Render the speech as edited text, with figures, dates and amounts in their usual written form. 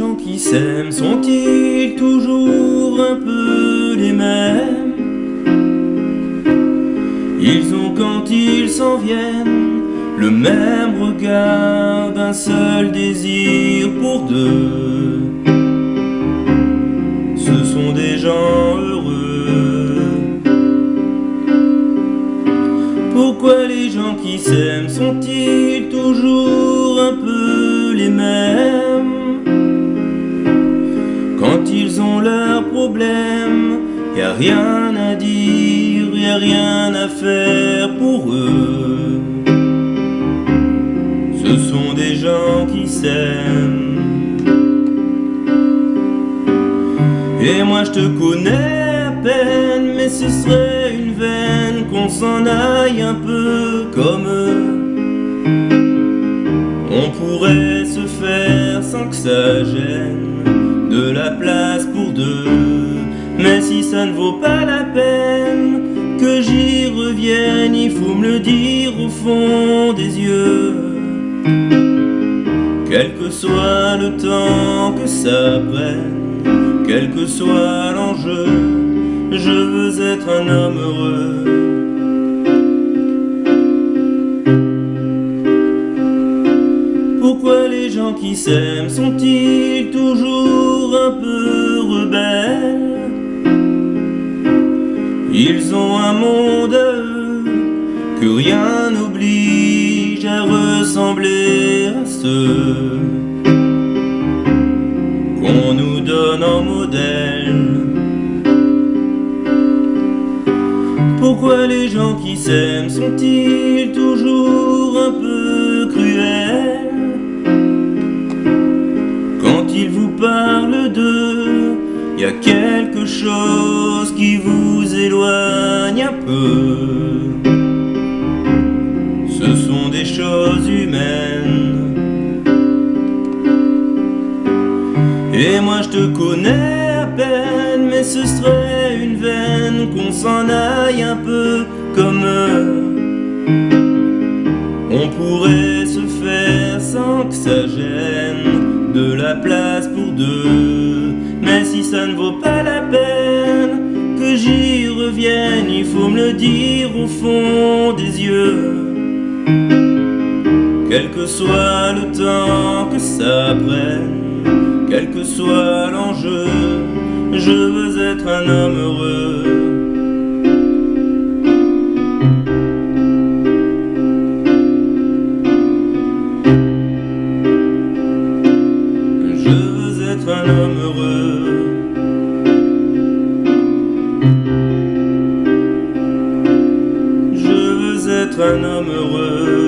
gens qui s'aiment sont-ils toujours un peu les mêmes? Ils ont quand ils s'en viennent le même regard d'un seul désir pour deux. Ce sont des gens heureux. Pourquoi les gens qui s'aiment sont-ils toujours un peu les mêmes? Quand ils ont leurs problèmes, y a rien à dire, y a rien à faire pour eux. Ce sont des gens qui s'aiment. Et moi je te connais à peine, mais ce serait une veine qu'on s'en aille un peu comme eux. On pourrait se faire sans que ça gêne, de la place pour deux. Mais si ça ne vaut pas la peine que j'y revienne, il faut me le dire au fond des yeux. Quel que soit le temps que ça prenne, quel que soit l'enjeu, je veux être un homme heureux. Pourquoi les gens qui s'aiment sont-ils toujours un peu rebelles? Ils ont un monde à eux que rien n'oblige à ressembler à ceux qu'on nous donne en modèle. Pourquoi les gens qui s'aiment sont-ils toujours un peu cruels? Quand ils vous parlent d'eux, y a quelque chose qui vous éloigne un peu. Ce sont des choses humaines. Et moi je te connais à peine, mais ce serait une veine qu'on s'en aille un peu comme eux. On pourrait se faire sans que ça gêne, de la place pour deux. Mais si ça ne vaut pas la peine que j'y revienne, il faut me le dire au fond des yeux. Quel que soit le temps que ça prenne, quel que soit l'enjeu, je veux être un homme heureux. Je veux être un homme heureux. Je veux être un homme heureux.